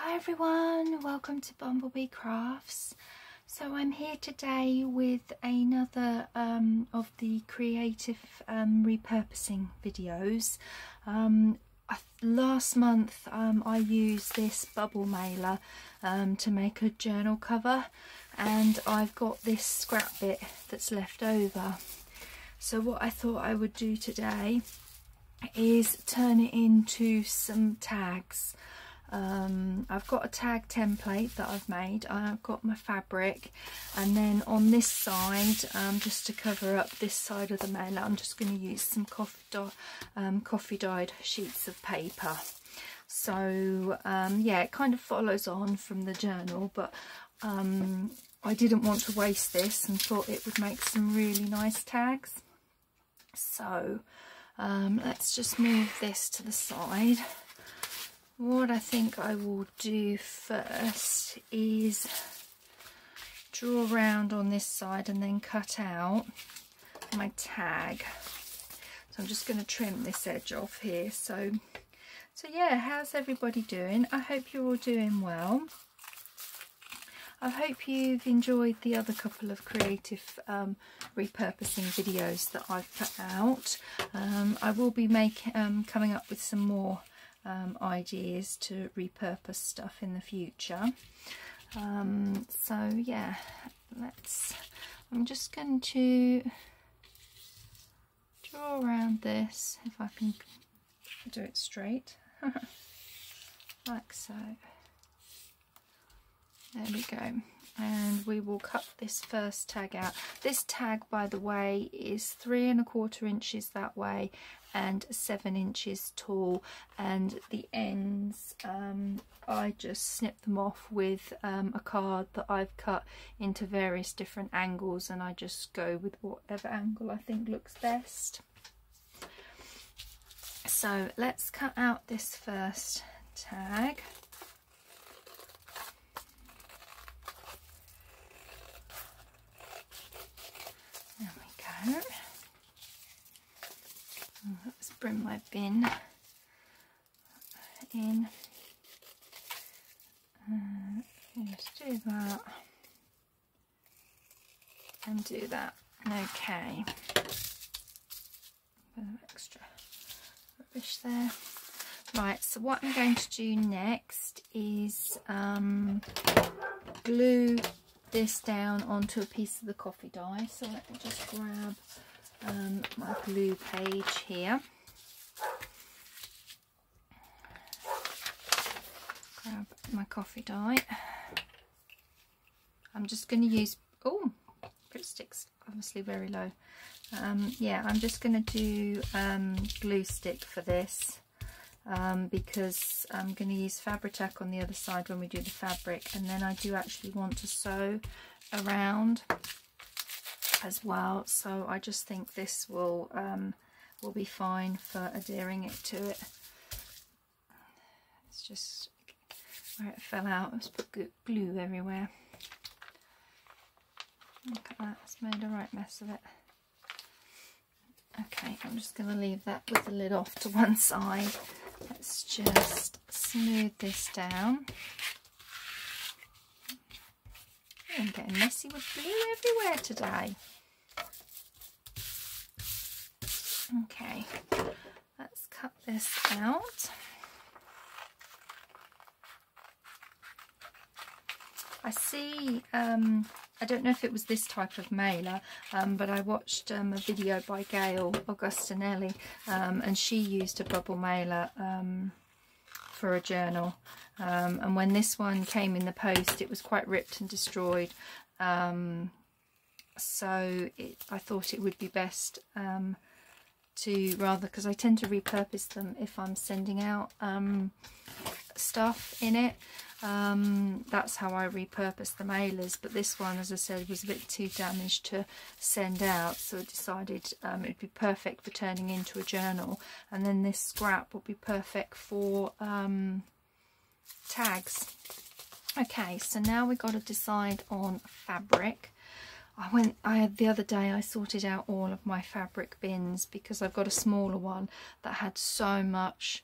Hi everyone, welcome to BumbleBeeCrafts. So I'm here today with another of the creative repurposing videos. Last month I used this bubble mailer to make a journal cover, and I've got this scrap bit that's left over. So what I thought I would do today is turn it into some tags. I've got a tag template that I've made. I've got my fabric, and then on this side, just to cover up this side of the mailer, I'm just going to use some coffee dyed sheets of paper. So yeah, it kind of follows on from the journal, but I didn't want to waste this and thought it would make some really nice tags. So let's just move this to the side. What I think I will do first is draw around on this side and then cut out my tag. So I'm just going to trim this edge off here. So yeah, how's everybody doing? I hope you're all doing well. I hope you've enjoyed the other couple of creative repurposing videos that I've put out. I will be coming up with some more ideas to repurpose stuff in the future. So yeah, I'm just going to draw around this, if I can do it straight, like so. There we go. And we will cut this first tag out. This tag, by the way, is 3 1/4 inches that way and 7 inches tall, and the ends I just snip them off with a card that I've cut into various different angles, and I just go with whatever angle I think looks best. So let's cut out this first tag. There we go. Let's bring my bin in. Just do that and do that. Okay. A bit of extra rubbish there. Right, so what I'm going to do next is glue this down onto a piece of the coffee dye. So let me just grab my glue page here. Grab my coffee dye. I'm just going to use, oh, Grit Stick's obviously very low. Yeah, I'm just going to do glue stick for this. Because I'm going to use Fabri-Tac on the other side when we do the fabric, and then I do actually want to sew around as well, so I just think this will be fine for adhering it to it. It's just where it fell out, let's put glue everywhere. Look at that, it's made a right mess of it. Okay, I'm just going to leave that with the lid off to one side. Let's just smooth this down. I'm getting messy with glue everywhere today. Okay, let's cut this out. I see, I don't know if it was this type of mailer, but I watched a video by Gail Augustinelli, and she used a bubble mailer for a journal, and when this one came in the post it was quite ripped and destroyed, so I thought it would be best to, rather, because I tend to repurpose them if I'm sending out stuff in it. That's how I repurpose the mailers, but this one, as I said, was a bit too damaged to send out, so I decided it'd be perfect for turning into a journal, and then this scrap would be perfect for tags. Okay, so now we've got to decide on fabric. The other day I sorted out all of my fabric bins because I've got a smaller one that had so much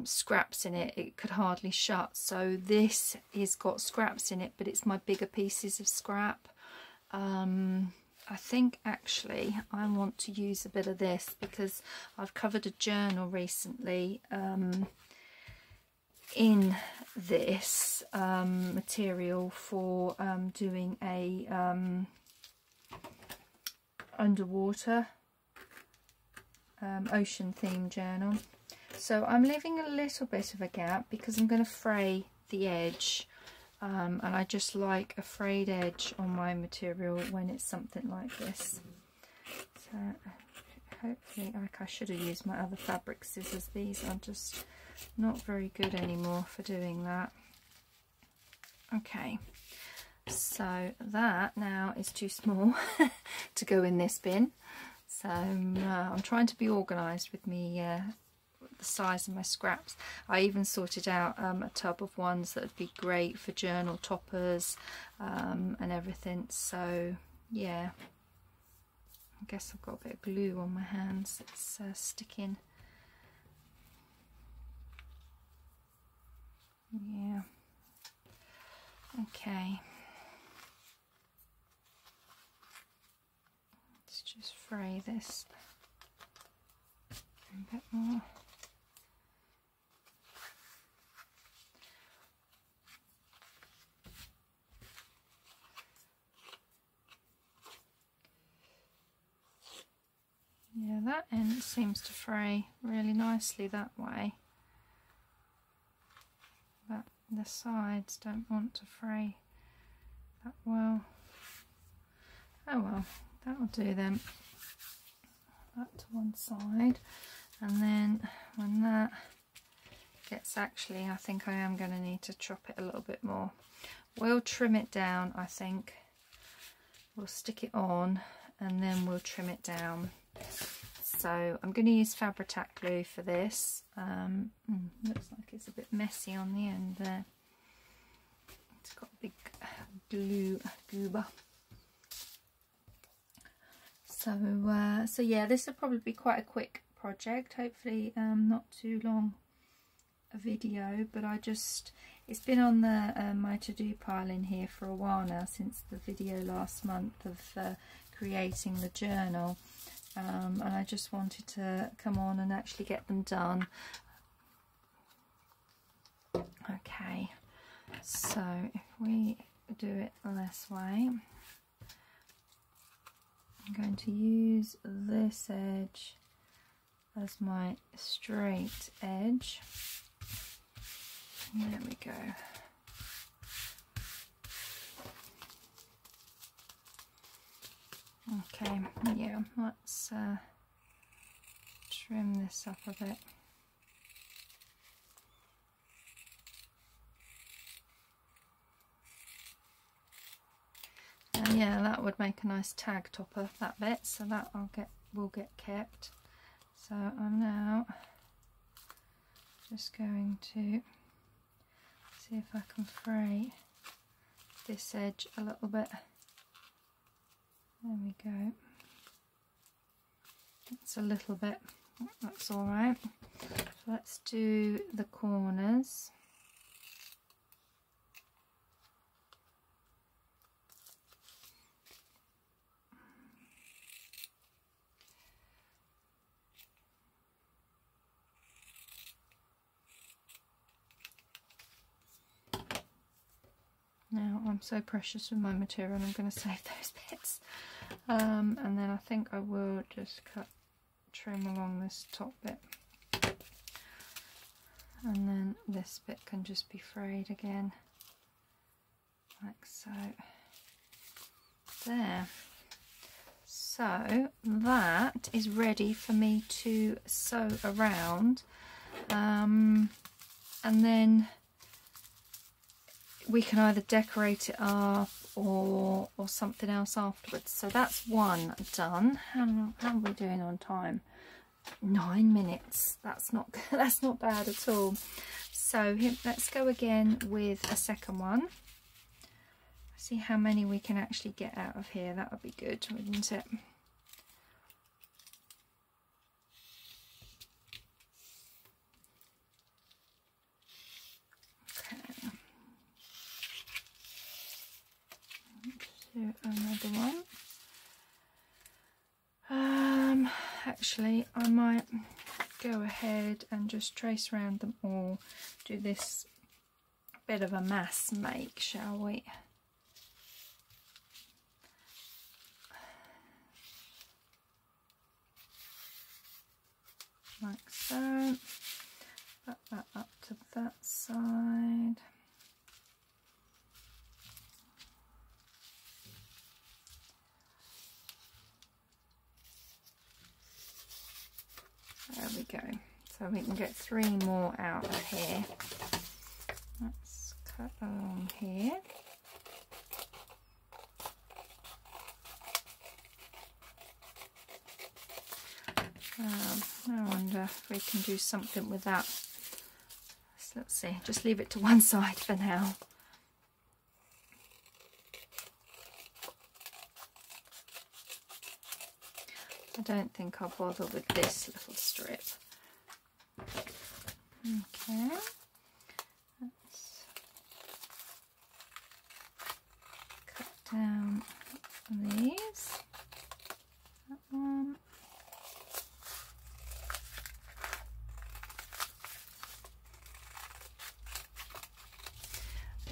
scraps in it, it could hardly shut. So this has got scraps in it, but it's my bigger pieces of scrap. I think actually I want to use a bit of this because I've covered a journal recently in this material for doing a underwater ocean theme journal. So I'm leaving a little bit of a gap because I'm going to fray the edge. And I just like a frayed edge on my material when it's something like this. So hopefully, like, I should have used my other fabric scissors. These are just not very good anymore for doing that. Okay, so that now is too small to go in this bin. So I'm trying to be organised with me the size of my scraps. I even sorted out a tub of ones that would be great for journal toppers and everything. So yeah, I guess I've got a bit of glue on my hands. It's sticking. Yeah. Okay. Let's just fray this a bit more. Yeah, that end seems to fray really nicely that way, but the sides don't want to fray that well. Oh well, that'll do then. That to one side, and then when that gets, actually I think I am going to need to chop it a little bit more. We'll trim it down, I think. We'll stick it on and then we'll trim it down. So I'm going to use Fabri-Tac glue for this. Looks like it's a bit messy on the end there. It's got a big glue goober. So yeah, this will probably be quite a quick project. Hopefully not too long a video, but it's been on the my to-do pile in here for a while now, since the video last month of creating the journal. And I just wanted to come on and actually get them done. Okay, so if we do it this way, I'm going to use this edge as my straight edge. There we go. Okay, yeah, let's trim this up a bit. And yeah, that would make a nice tag topper, that bit, so that will get kept. So I'm now just going to see if I can fray this edge a little bit. There we go. It's a little bit, that's all right. So let's do the corners. Now I'm so precious with my material, I'm going to save those bits. And then I think I will just trim along this top bit. And then this bit can just be frayed again, like so. There. So that is ready for me to sew around. And then we can either decorate it up or something else afterwards. So that's one done. How are we doing on time? 9 minutes. That's not bad at all. So let's go again with a second one. See how many we can actually get out of here. That would be good, wouldn't it? do another one. Actually, I might go ahead and just trace around them all. Do this bit of a mass make, shall we? Like so. Put that up to that side. There we go. So we can get 3 more out of here. Let's cut along here. I wonder if we can do something with that. So let's see, just leave it to one side for now. I don't think I'll bother with this little strip. Okay, let's cut down these. That one.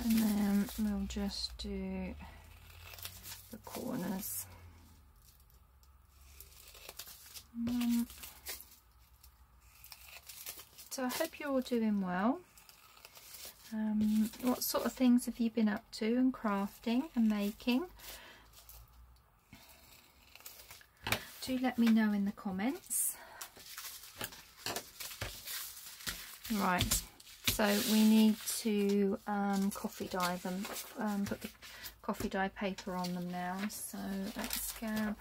And then we'll just do the corners. So I hope you're all doing well. What sort of things have you been up to and crafting and making? Do let me know in the comments. Right, so we need to coffee dye them, put the coffee dye paper on them now. So let's grab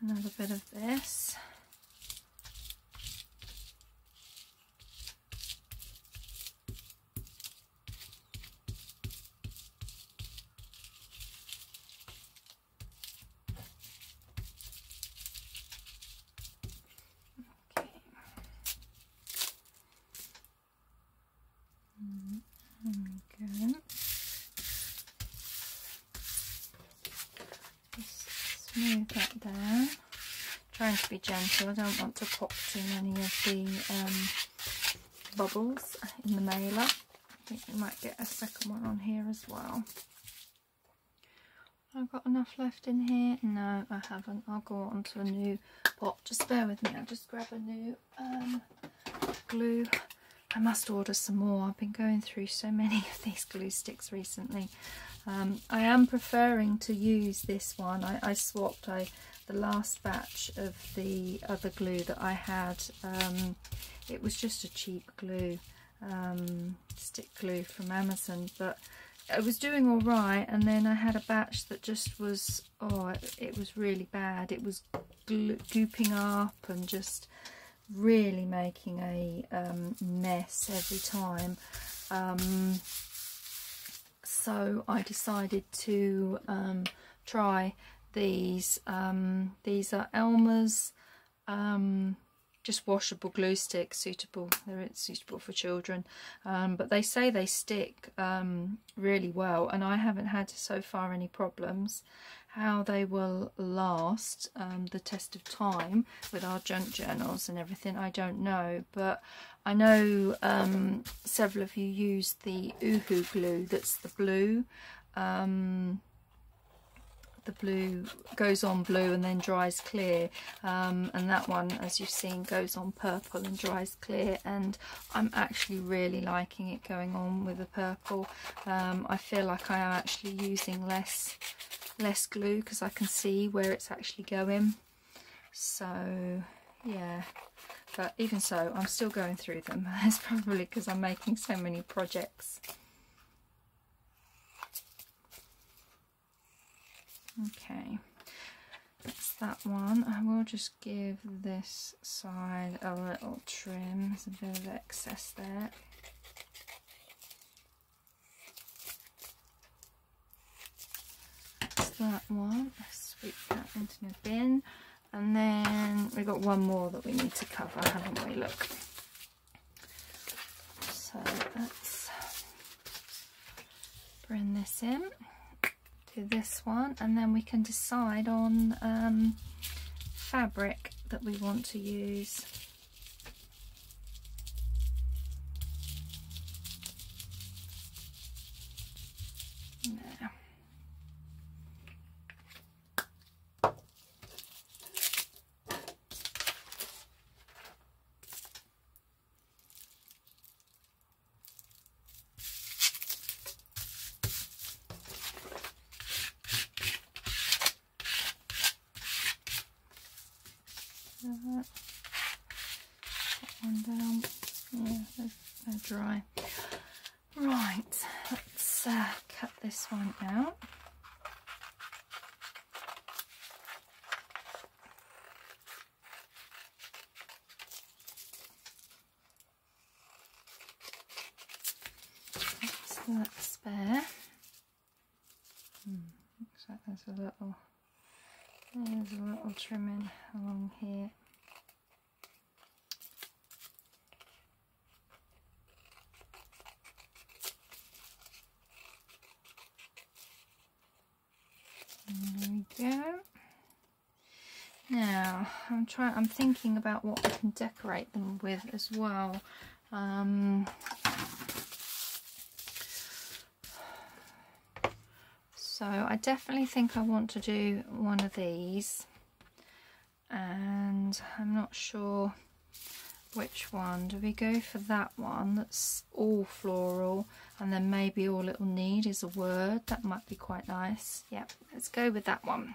another bit of this. Okay. Good. Just smooth that down. Trying to be gentle. I don't want to pop too many of the bubbles in the mailer. I think we might get a second one on here as well. I've got enough left in here. No, I haven't. I'll go on to a new pot. Just bear with me. I'll just grab a new glue. I must order some more. I've been going through so many of these glue sticks recently. I am preferring to use this one. I swapped the last batch of the other glue that I had. It was just a cheap glue, stick glue from Amazon, but it was doing all right, and then I had a batch that just was, oh, it was really bad. It was gooping up and just really making a mess every time. So I decided to try these. These are Elmer's just washable glue sticks, they're suitable for children, but they say they stick really well, and I haven't had so far any problems. How they will last the test of time with our junk journals and everything, I don't know, but I know several of you use the Uhu glue. That's the blue. The blue goes on blue and then dries clear, and that one, as you've seen, goes on purple and dries clear, and I'm actually really liking it going on with the purple. I feel like I am actually using less glue because I can see where it's actually going. So yeah, but even so, I'm still going through them. It's probably because I'm making so many projects. Okay, that's that one. I will just give this side a little trim. There's a bit of excess there. That's that one. Let's sweep that into the bin. And then we've got one more that we need to cover, haven't we? Look. So let's bring this in, do this one, and then we can decide on fabric that we want to use. There. That one down. Yeah, they're dry. Right, let's cut this one out. So that's spare. Looks like there's a little trimming along here. There we go. Now I'm thinking about what I can decorate them with as well. So I definitely think I want to do one of these, and I'm not sure which one. Do we go for that one that's all floral, and then maybe all it'll need is a word? That might be quite nice. Yep, let's go with that one.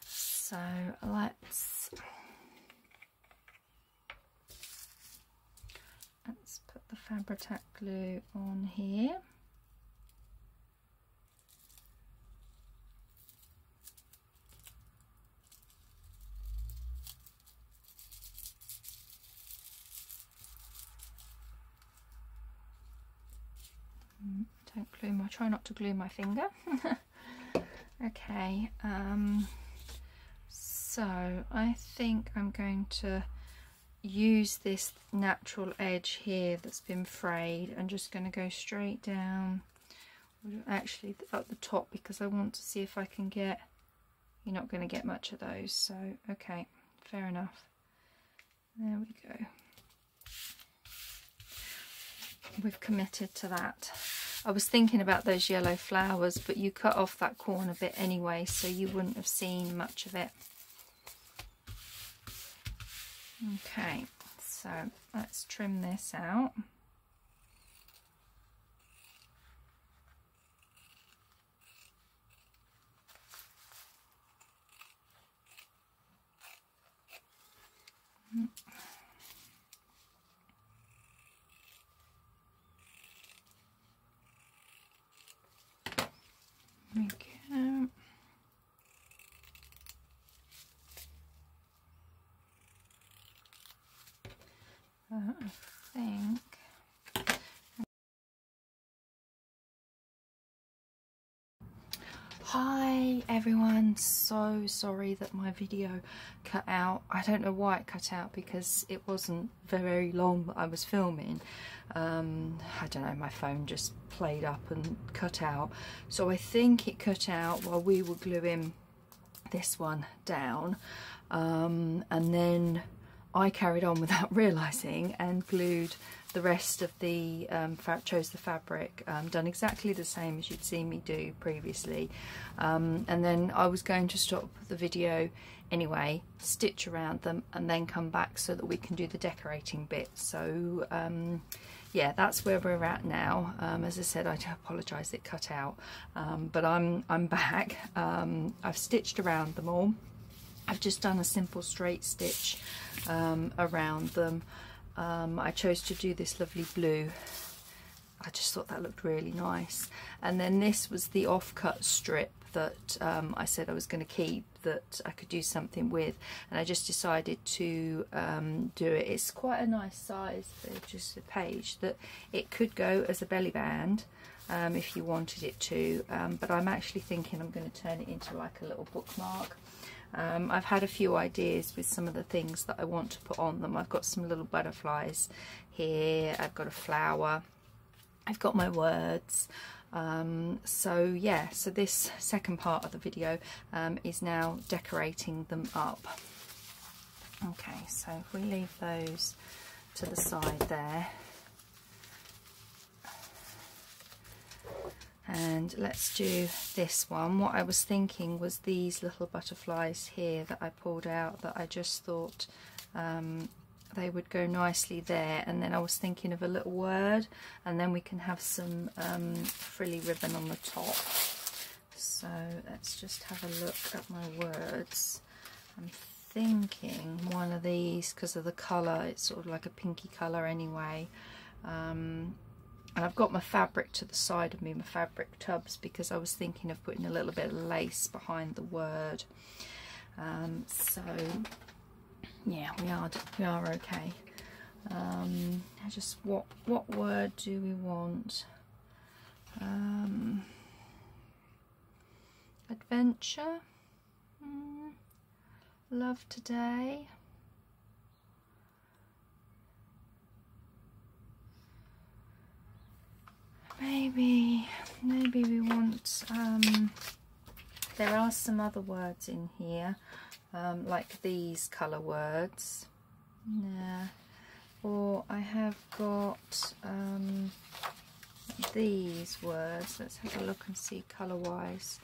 So let's put the Fabri-Tac glue on here. Try not to glue my finger. Okay, so I think I'm going to use this natural edge here that's been frayed. I'm just going to go straight down, actually up the top, because I want to see if I can get, you're not going to get much of those, so okay, fair enough. There we go. We've committed to that. I was thinking about those yellow flowers, but you cut off that corner bit anyway, so you wouldn't have seen much of it. Okay, so let's trim this out. There we go. I think hi everyone, so sorry that my video cut out. I don't know why it cut out, because it wasn't very long that I was filming. I don't know, my phone just played up and cut out, so I think it cut out while we were gluing this one down, and then I carried on without realising and glued the rest of the chose the fabric, done exactly the same as you'd seen me do previously, and then I was going to stop the video anyway, stitch around them, and then come back so that we can do the decorating bit. So yeah, that's where we're at now. As I said, I apologise it cut out, but I'm back. I've stitched around them all. I've just done a simple straight stitch around them. I chose to do this lovely blue. I just thought that looked really nice. And then this was the offcut strip that I said I was going to keep, that I could do something with, and I just decided to do it. It's quite a nice size for just a page, that it could go as a belly band if you wanted it to, but I'm actually thinking I'm going to turn it into like a little bookmark. I've had a few ideas with some of the things that I want to put on them. I've got some little butterflies here, I've got a flower, I've got my words, So yeah, so this second part of the video is now decorating them up. Okay, so if we leave those to the side there, and let's do this one. What I was thinking was these little butterflies here that I pulled out, that I just thought they would go nicely there, and then I was thinking of a little word, and then we can have some frilly ribbon on the top. So let's just have a look at my words. I'm thinking one of these, because of the colour, it's sort of like a pinky colour anyway, and I've got my fabric to the side of me, my fabric tubs, because I was thinking of putting a little bit of lace behind the word. So yeah, we are okay. Just what word do we want? Adventure. Love today. Maybe we want, there are some other words in here, like these colour words. Yeah. Or I have got these words. Let's have a look and see colour wise.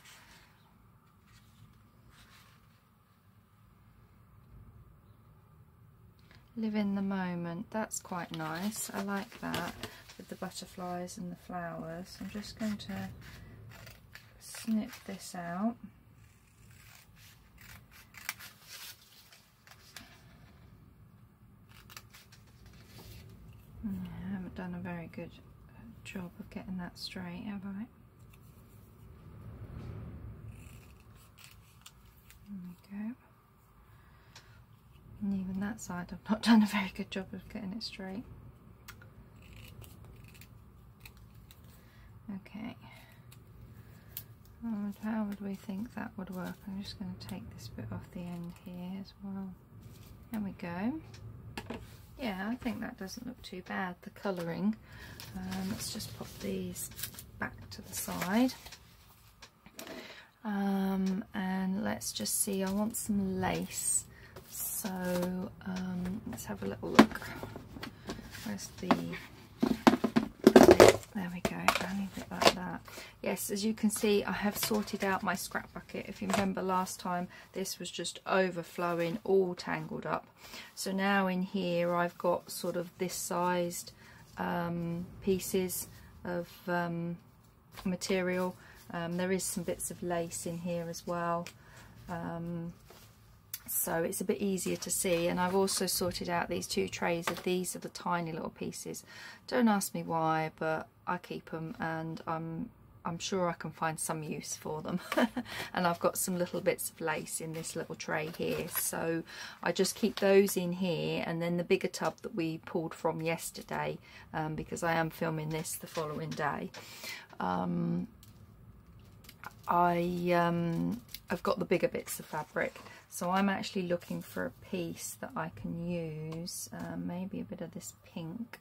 Live in the moment. That's quite nice. I like that, with the butterflies and the flowers. I'm just going to snip this out. I haven't done a very good job of getting that straight, have I? There we go. And even that side I've not done a very good job of getting it straight. Okay. How would we think that would work? I'm just going to take this bit off the end here as well. There we go. Yeah, I think that doesn't look too bad, the colouring. Let's just pop these back to the side. And let's just see, I want some lace. So let's have a little look. Where's the... There we go, I need it like that. Yes, as you can see, I have sorted out my scrap bucket. If you remember last time, this was just overflowing, all tangled up. So now in here I've got sort of this sized pieces of material. There is some bits of lace in here as well. So it's a bit easier to see, and I've also sorted out these two trays of these are the tiny little pieces. Don't ask me why, but I keep them, and I'm sure I can find some use for them. And I've got some little bits of lace in this little tray here, so I just keep those in here, and then the bigger tub that we pulled from yesterday, because I am filming this the following day. I've got the bigger bits of fabric, so I'm actually looking for a piece that I can use, maybe a bit of this pink.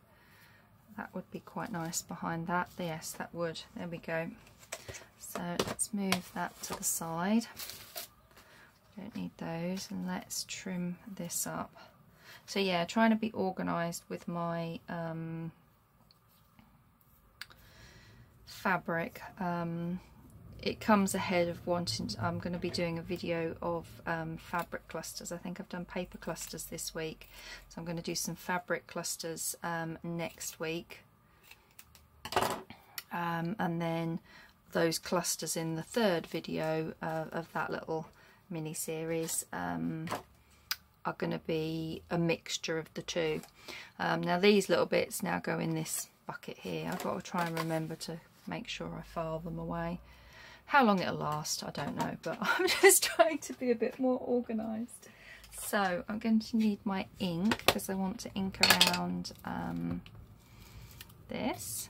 That would be quite nice behind that. Yes, that would. There we go. So let's move that to the side. Don't need those, and let's trim this up. So yeah, trying to be organised with my fabric. It comes ahead of wanting to, I'm going to be doing a video of fabric clusters. I think I've done paper clusters this week, so I'm going to do some fabric clusters next week, and then those clusters in the third video of that little mini series are going to be a mixture of the two. Now these little bits now go in this bucket here. I've got to try and remember to make sure I file them away. How long it'll last, I don't know, but I'm just trying to be a bit more organised. So I'm going to need my ink, because I want to ink around this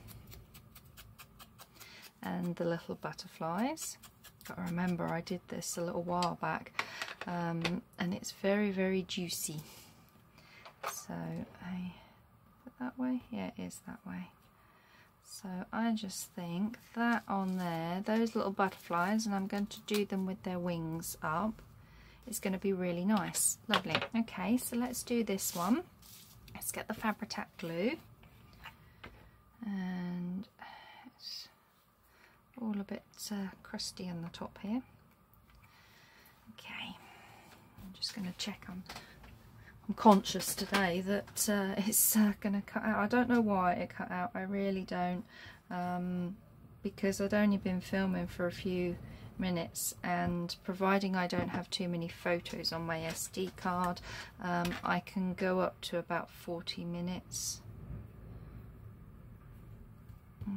and the little butterflies. Got to remember I did this a little while back, and it's very, very juicy. So I put that way, yeah, it is that way. So I just think that on there, those little butterflies, and I'm going to do them with their wings up, it's going to be really nice. Lovely. Okay, so let's do this one. Let's get the Fabri-Tac glue, and it's all a bit crusty on the top here. Okay, I'm just going to check on. I'm conscious today that it's going to cut out. I don't know why it cut out, I really don't, because I'd only been filming for a few minutes, and providing I don't have too many photos on my SD card, I can go up to about 40 minutes.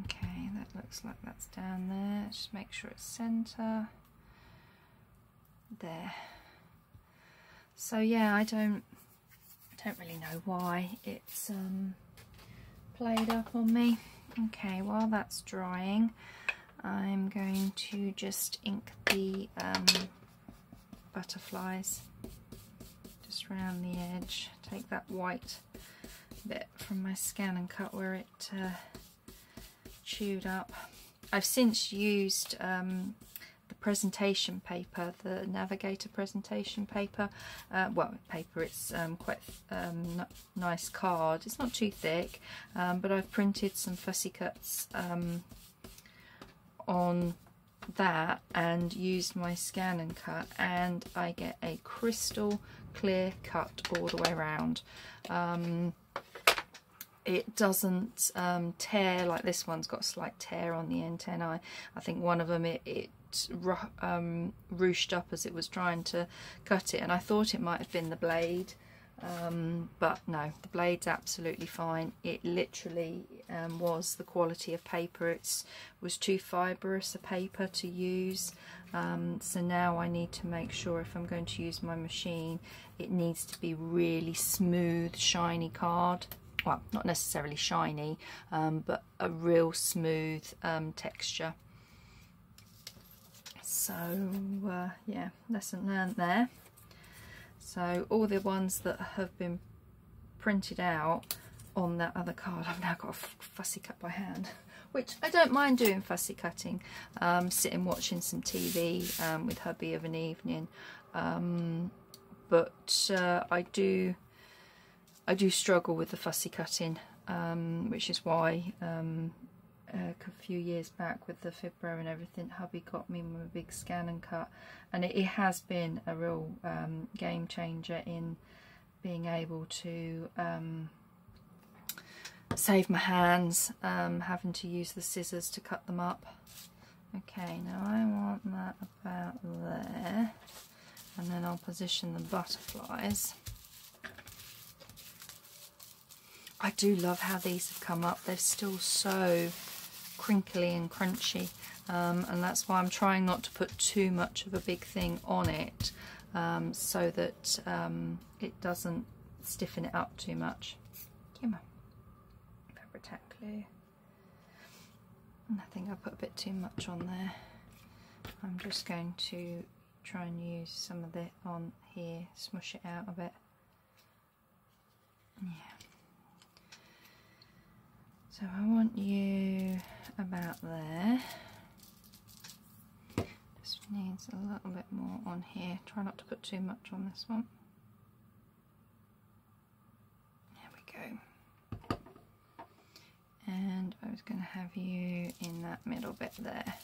Okay, that looks like that's down there. Just make sure it's centre. There. So yeah, I don't really know why it's played up on me. Okay, while that's drying, I'm going to just ink the butterflies just around the edge. Take that white bit from my scan and cut where it chewed up. I've since used the presentation paper, the Navigator presentation paper. Well, paper, it's quite nice card. It's not too thick, but I've printed some fussy cuts on that and used my scan and cut, and I get a crystal clear cut all the way around. It doesn't tear like this one's got a slight tear on the antennae. I think one of them it ruched up as it was trying to cut it, and I thought it might have been the blade, but no, the blade's absolutely fine. It literally was the quality of paper. It was too fibrous a paper to use, so now I need to make sure if I'm going to use my machine, it needs to be really smooth, shiny card. Well, not necessarily shiny, but a real smooth texture. So yeah, lesson learned there. So all the ones that have been printed out on that other card, I've now got a fussy cut by hand, which I don't mind doing fussy cutting, sitting watching some TV with hubby of an evening, but I do struggle with the fussy cutting, which is why a few years back with the Fibro and everything, hubby got me my big scan and cut, and it has been a real game changer in being able to save my hands having to use the scissors to cut them up. Okay, now I want that about there, and then I'll position the butterflies. I do love how these have come up. They're still so crinkly and crunchy, and that's why I'm trying not to put too much of a big thing on it, so that it doesn't stiffen it up too much. Come on, Fabri-Tac glue. And I think I put a bit too much on there. I'm just going to try and use some of it on here, smush it out a bit. Yeah. So I want you about there. Just needs a little bit more on here. Try not to put too much on this one. There we go. And I was going to have you in that middle bit there.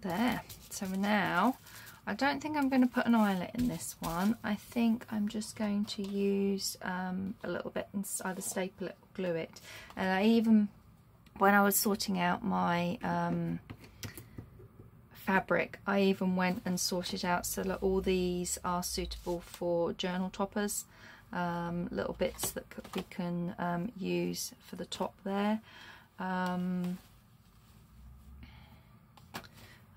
There. So now, I don't think I'm going to put an eyelet in this one. I think I'm just going to use a little bit and either staple it or glue it. And I even, when I was sorting out my fabric, I even went and sorted out so that all these are suitable for journal toppers. Little bits that we can use for the top there.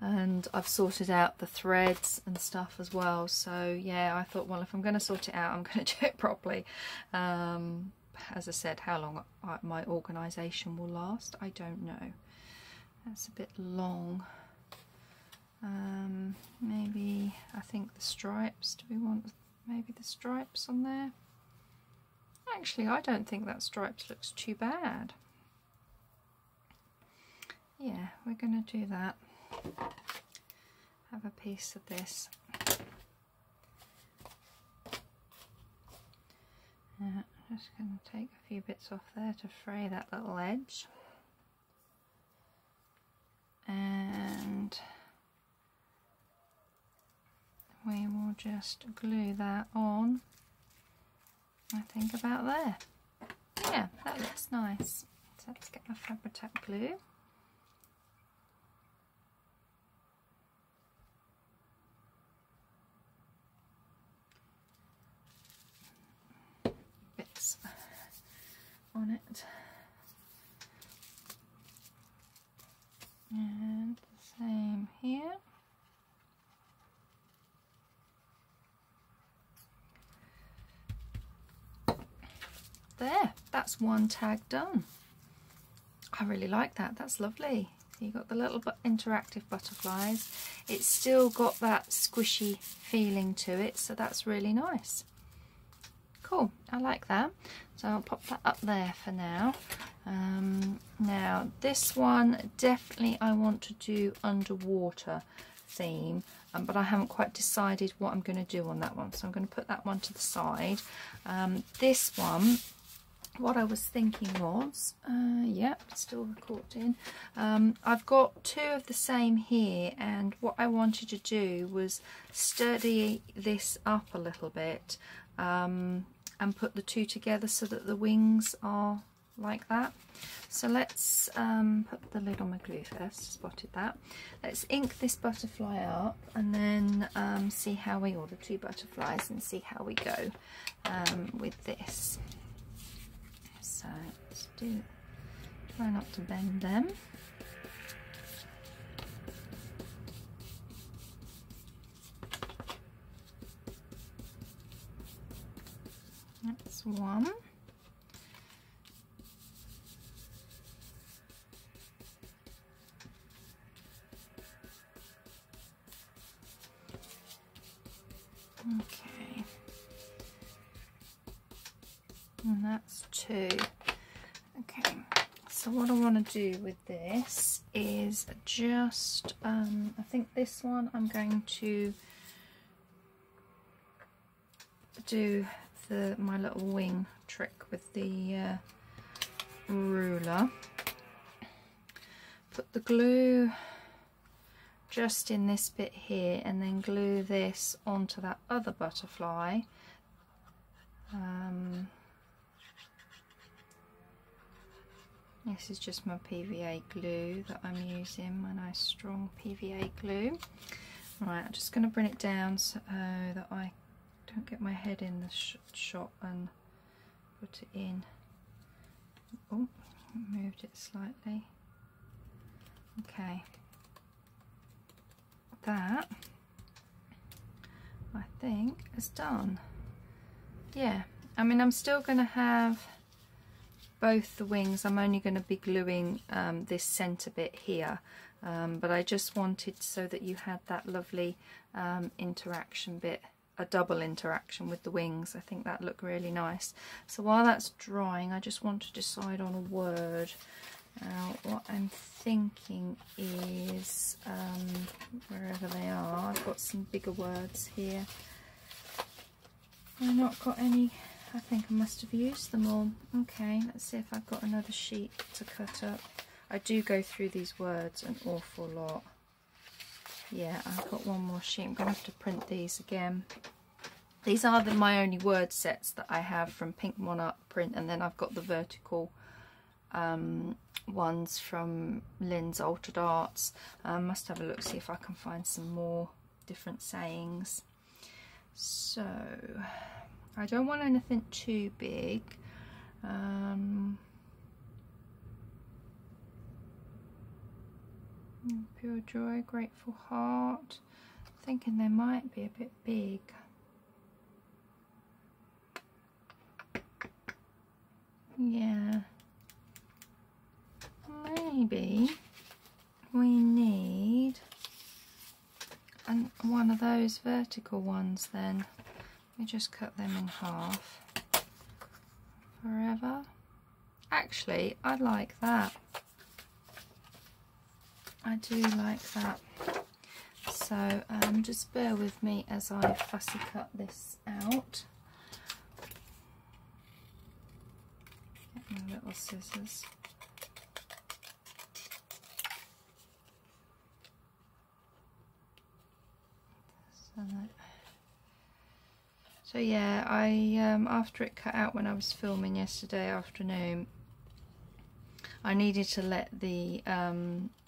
And I've sorted out the threads and stuff as well, so yeah, I thought, well, if I'm going to sort it out, I'm going to do it properly. As I said, how long my organisation will last, I don't know. That's a bit long. Maybe, I think the stripes, do we want maybe the stripes on there? Actually, I don't think that stripes looks too bad. yeah, we're going to do that. Have a piece of this. I'm just going to take a few bits off there to fray that little edge. And we will just glue that on, I think about there. Yeah, that looks nice. So let's get my Fabri-Tac glue. Bits on it. And the same here. There, that's one tag done. I really like that, that's lovely. So you got the little interactive butterflies. It's still got that squishy feeling to it, so that's really nice. Cool, I like that. So I'll pop that up there for now. Now this one, definitely I want to do underwater theme, but I haven't quite decided what I'm going to do on that one, so I'm going to put that one to the side. This one, what I was thinking was, yep, still recording. I've got two of the same here, and what I wanted to do was sturdy this up a little bit, and put the two together so that the wings are like that. So let's put the lid on my glue first, spotted that. Let's ink this butterfly up and then see how we order two butterflies and see how we go with this. So let's try not to bend them. That's one. Okay. And that's two. Okay. So what I want to do with this is just, I think this one I'm going to do my little wing trick with the ruler. Put the glue just in this bit here and then glue this onto that other butterfly. This is just my PVA glue that I'm using, my nice strong PVA glue. Right, I'm just going to bring it down so that I don't get my head in the shot and put it in. Oh, moved it slightly. Okay. That, I think, is done. Yeah, I mean, I'm still going to have both the wings. I'm only going to be gluing this centre bit here, but I just wanted so that you had that lovely interaction bit, a double interaction with the wings. I think that looked really nice. So while that's drying, I just want to decide on a word. What I'm thinking is, wherever they are, I've got some bigger words here. I've not got any. I think I must have used them all. Okay, let's see if I've got another sheet to cut up. I do go through these words an awful lot. Yeah, I've got one more sheet. I'm going to have to print these again. These are my only word sets that I have from Pink Monarch Print, and then I've got the vertical ones from Lynn's Altered Arts. Must have a look, see if I can find some more different sayings. So I don't want anything too big. Pure joy, grateful heart. Thinking they might be a bit big. Yeah. Maybe we need one of those vertical ones then. We just cut them in half. Forever. Actually, I like that. I do like that. So just bear with me as I fussy cut this out. Get my little scissors. So yeah, I after it cut out when I was filming yesterday afternoon, I needed to let the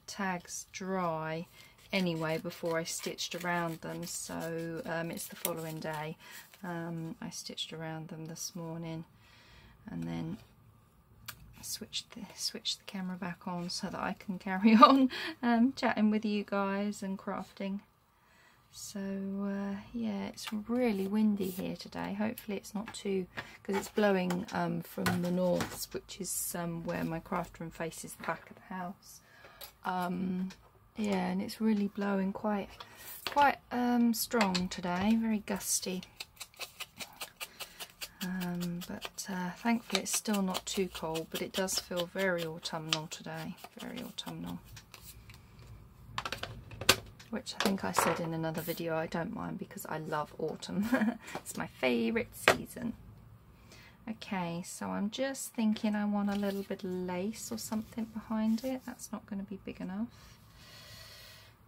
tags dry anyway before I stitched around them. So it's the following day. I stitched around them this morning, and then switched the camera back on so that I can carry on chatting with you guys and crafting. So yeah, it's really windy here today. Hopefully it's not too, because it's blowing from the north, which is where my craft room faces the back of the house. Yeah, and it's really blowing quite strong today, very gusty. But thankfully it's still not too cold, but it does feel very autumnal today, very autumnal. Which I think I said in another video, I don't mind because I love autumn. It's my favourite season. Okay, so I'm just thinking I want a little bit of lace or something behind it. That's not going to be big enough.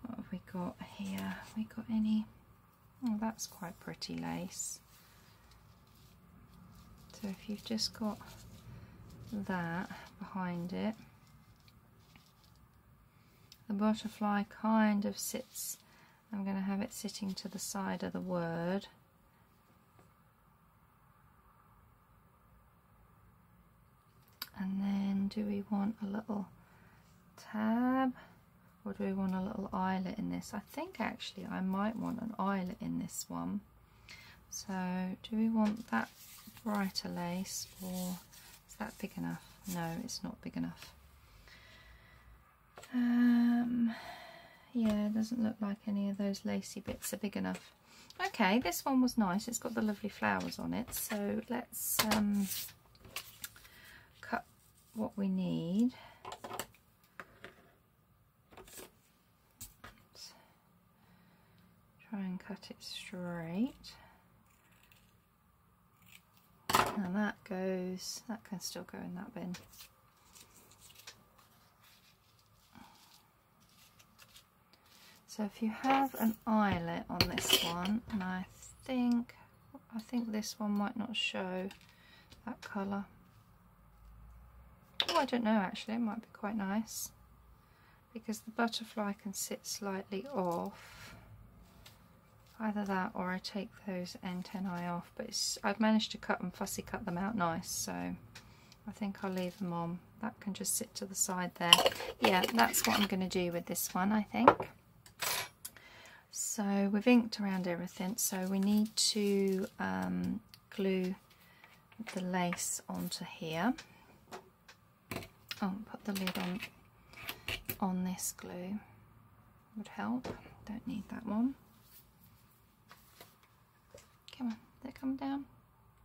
What have we got here? Have we got any? Oh, that's quite pretty lace. So if you've just got that behind it, the butterfly kind of sits, I'm going to have it sitting to the side of the word. And then do we want a little tab, or do we want a little eyelet in this? I think actually I might want an eyelet in this one. So do we want that brighter lace, or is that big enough? No, it's not big enough. Yeah, it doesn't look like any of those lacy bits are big enough. Okay, this one was nice. It's got the lovely flowers on it. So let's cut what we need. Let's try and cut it straight. And that can still go in that bin. So if you have an eyelet on this one, and I think this one might not show that colour. Oh, I don't know actually, it might be quite nice because the butterfly can sit slightly off. Either that or I take those antennae off, but I've managed to cut and fussy cut them out nice, so I think I'll leave them on. That can just sit to the side there. Yeah, that's what I'm going to do with this one, I think. So we've inked around everything, so we need to glue the lace onto here. Oh, put the lid on this glue would help. Don't need that one. Come on, did it come down?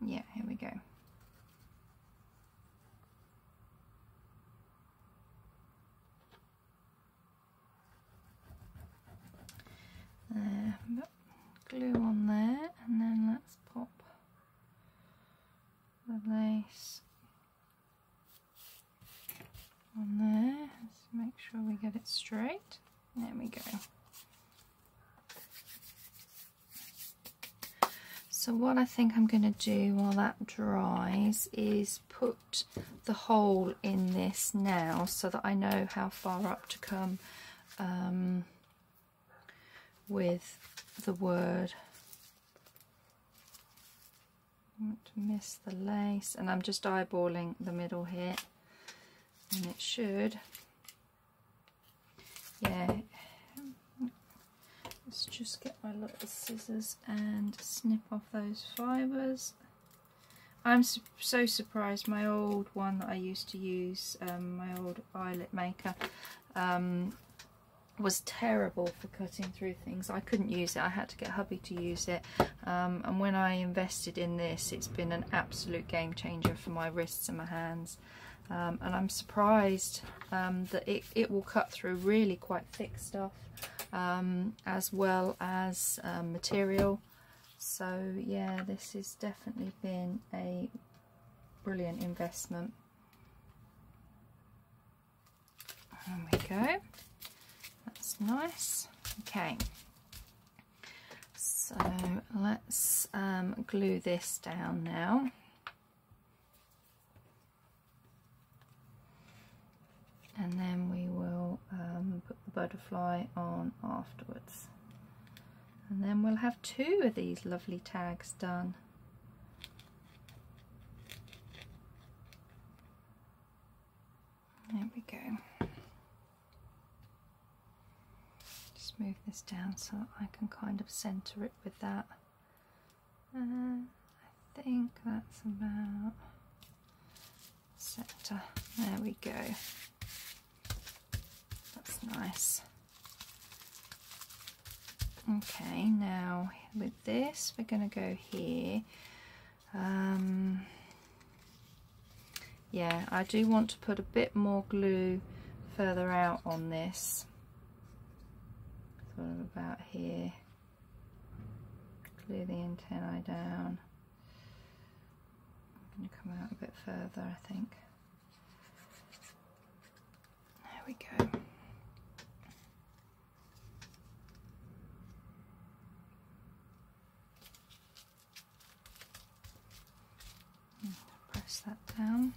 Yeah, here we go. Glue on there, and then let's pop the lace on there. Let's make sure we get it straight. There we go. So what I think I'm going to do while that dries is put the hole in this now so that I know how far up to come with the word. I want to miss the lace, and I'm just eyeballing the middle here, and it should, yeah. Let's just get my little scissors and snip off those fibres. I'm so surprised. My old one that I used to use, my old eyelet maker, was terrible for cutting through things. I couldn't use it. I had to get hubby to use it. And when I invested in this, it's been an absolute game changer for my wrists and my hands. and I'm surprised that it will cut through really quite thick stuff, as well as material. So yeah, this has definitely been a brilliant investment. There we go, that's nice. Okay, so let's glue this down now. And then we will put the butterfly on afterwards. And then we'll have 2 of these lovely tags done. There we go. Just move this down so that I can kind of centre it with that. I think that's about centre. There we go. That's nice. Okay, now with this we're going to go here. Yeah, I do want to put a bit more glue further out on this, sort of about here. Glue the antennae down. I'm going to come out a bit further, I think. There we go. Press that down.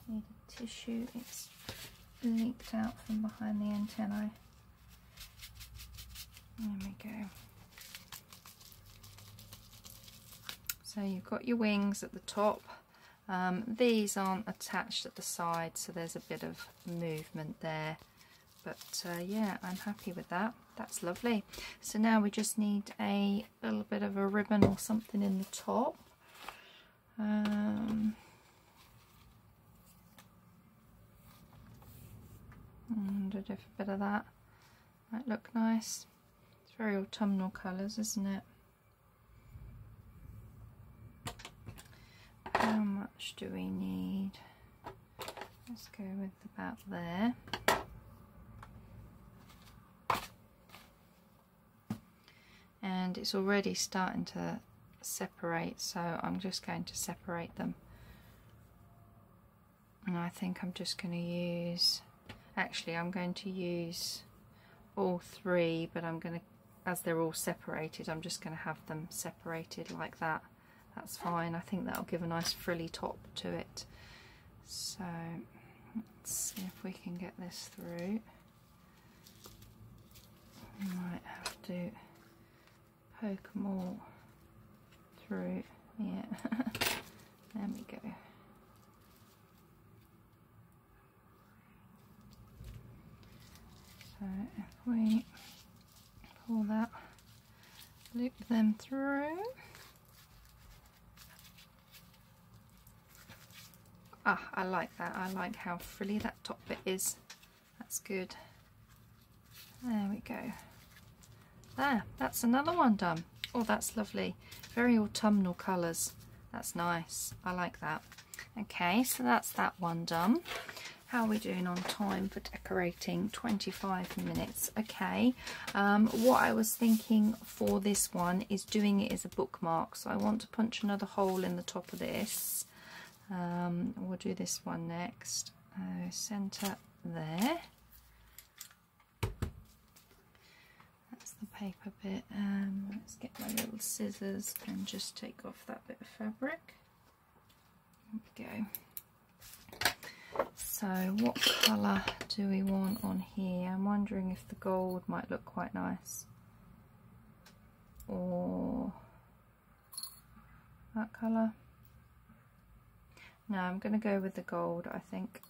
Need a tissue, it's leaked out from behind the antennae. There we go. So you've got your wings at the top. These aren't attached at the side, so there's a bit of movement there. But yeah, I'm happy with that. That's lovely. So now we just need a little bit of a ribbon or something in the top. And a bit of that might look nice. It's very autumnal colours, isn't it? How much do we need? Let's go with about there. And it's already starting to separate, so I'm just going to separate them. And I think I'm just going to use, actually I'm going to use all 3, but I'm going to, as they're all separated, I'm just going to have them separated like that. That's fine. I think that'll give a nice frilly top to it. So let's see if we can get this through. We might have to poke them all through. Yeah. There we go. So if we pull that, loop them through. Ah, I like that. I like how frilly that top bit is. That's good. There we go. There, that's another one done. Oh, that's lovely. Very autumnal colours. That's nice. I like that. Okay, so that's that one done. How are we doing on time for decorating? 25 minutes. Okay. What I was thinking for this one is doing it as a bookmark. So I want to punch another hole in the top of this. We'll do this one next. Centre there. That's the paper bit. Let's get my little scissors and just take off that bit of fabric. There we go. So what colour do we want on here? I'm wondering if the gold might look quite nice. Or that colour. No, I'm going to go with the gold, I think.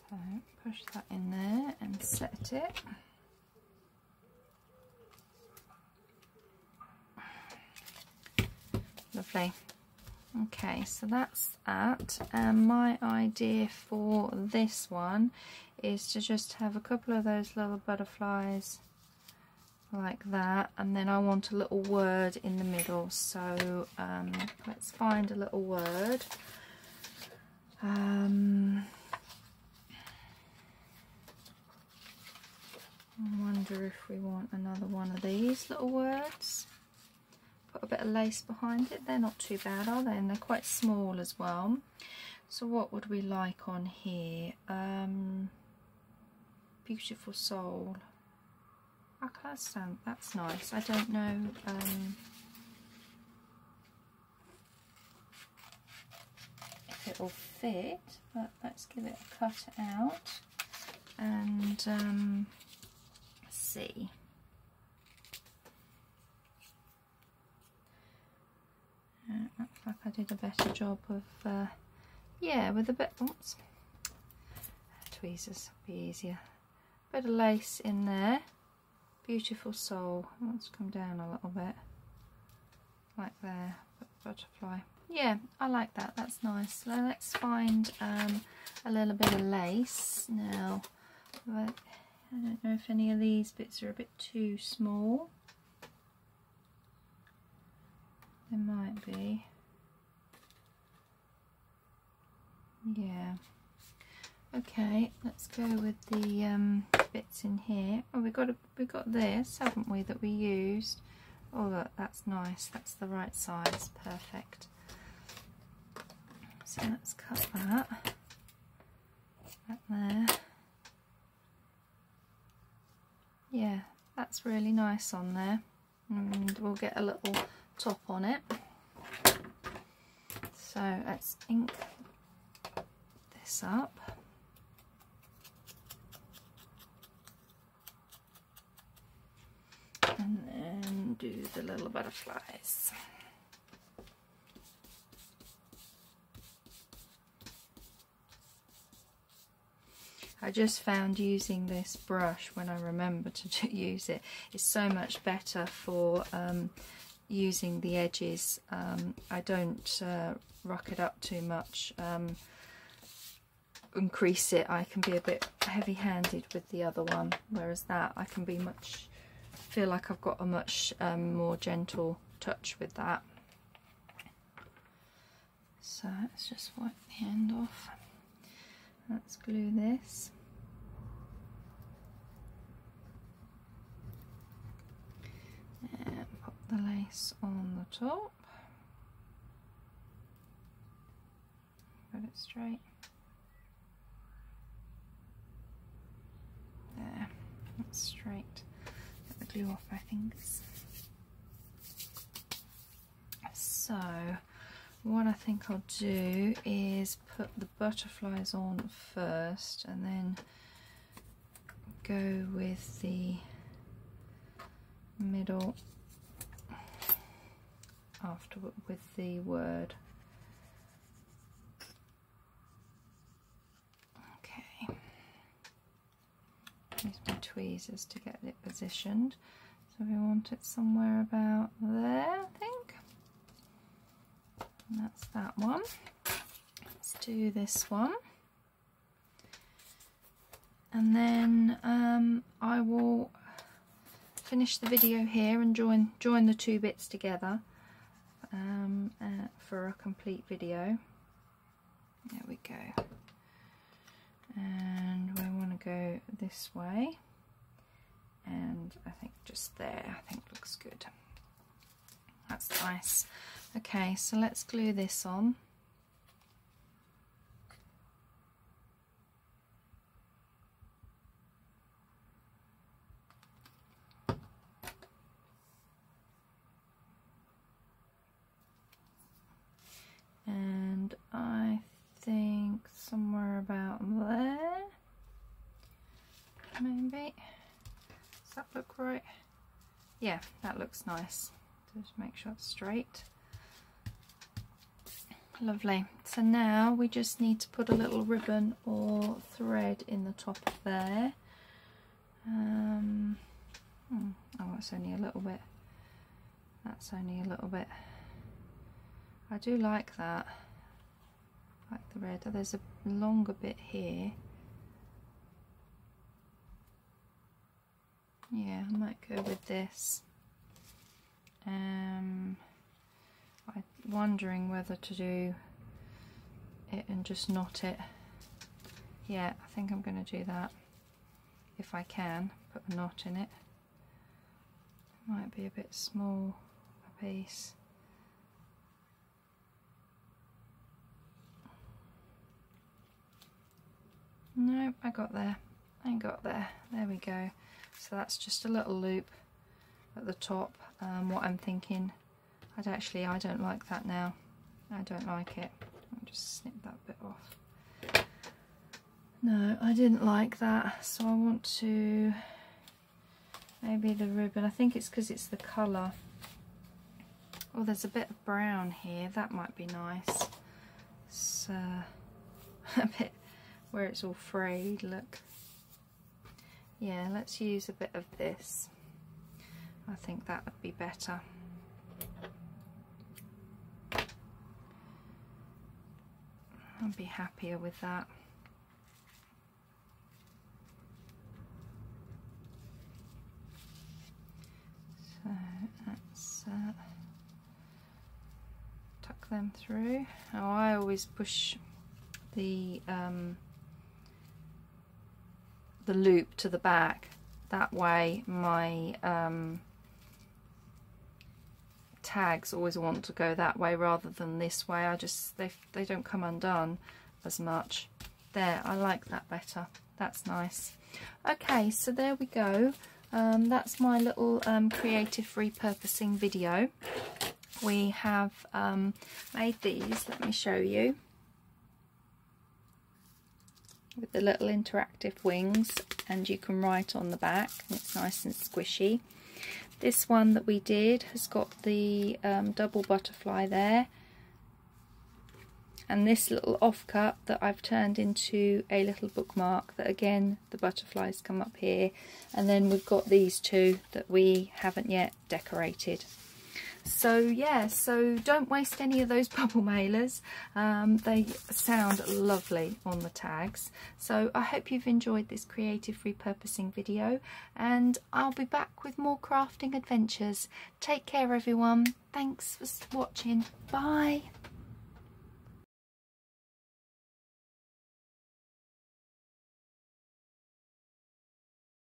So push that in there and set it. Lovely. Okay, so that's that. And my idea for this one is to just have a couple of those little butterflies like that, and then I want a little word in the middle, so let's find a little word. I wonder if we want another one of these little words. Put a bit of lace behind it. They're not too bad, are they? And they're quite small as well. So what would we like on here? Beautiful soul. Okay, that's nice. I don't know. If it will fit, but let's give it a cut out and see. Looks like I did a better job of, yeah, with a bit, oops, tweezers will be easier. Bit of lace in there. Beautiful soul. Let's come down a little bit, like there, butterfly. Yeah, I like that, that's nice. So let's find a little bit of lace now. I don't know if any of these bits are a bit too small. There might be. Yeah. Okay, let's go with the bits in here. Oh, we got this, haven't we, that we used? Oh, look, that's nice. That's the right size. Perfect. So let's cut that. That there. Yeah, that's really nice on there. And we'll get a little top on it. So let's ink this up. And then do the little butterflies. I just found using this brush, when I remember to use it, is so much better for using the edges. I don't rock it up too much and crease it. I can be a bit heavy-handed with the other one, whereas that I can be feel like I've got a much more gentle touch with that. So let's just wipe the end off. Let's glue this. And pop the lace on the top. Put it straight. There, that's straight. Get the glue off my fingers. So what I think I'll do is put the butterflies on first and then go with the middle after with the word. Okay, use my tweezers to get it positioned. So we want it somewhere about there, I think. And that's that one. Let's do this one. And then I will finish the video here and join the two bits together for a complete video. There we go. And we want to go this way. And I think just there, I think looks good. That's nice. Okay, so let's glue this on. And I think somewhere about there, maybe. Does that look right? Yeah, that looks nice. Just make sure it's straight. Lovely. So now we just need to put a little ribbon or thread in the top of there. Oh, it's only a little bit. That's only a little bit. I do like that. Like the red. Oh, there's a longer bit here. Yeah, I might go with this. I'm wondering whether to do it and just knot it. Yeah, I think I'm going to do that. If I can, put a knot in it. Might be a bit small a piece. No, I got there. I got there. There we go. So that's just a little loop at the top. What I'm thinking, I don't like that now. I don't like it. I'll just snip that bit off. No, I didn't like that. So I want to, maybe the ribbon. I think it's because it's the colour. Oh, there's a bit of brown here. That might be nice. It's a bit where it's all frayed, look. Yeah, let's use a bit of this. I think that would be better. I'd be happier with that. So let's tuck them through. Oh, I always push the loop to the back. That way my tags always want to go that way rather than this way. They don't come undone as much. There, I like that better. That's nice. Okay, so there we go. That's my little creative repurposing video. We have made these, let me show you, with the little interactive wings, and you can write on the back and it's nice and squishy. This one that we did has got the double butterfly there, and this little offcut that I've turned into a little bookmark that again the butterflies come up here, and then we've got these two that we haven't yet decorated. So yeah, so don't waste any of those bubble mailers. They sound lovely on the tags. So I hope you've enjoyed this creative repurposing video, and I'll be back with more crafting adventures. Take care everyone. Thanks for watching. Bye.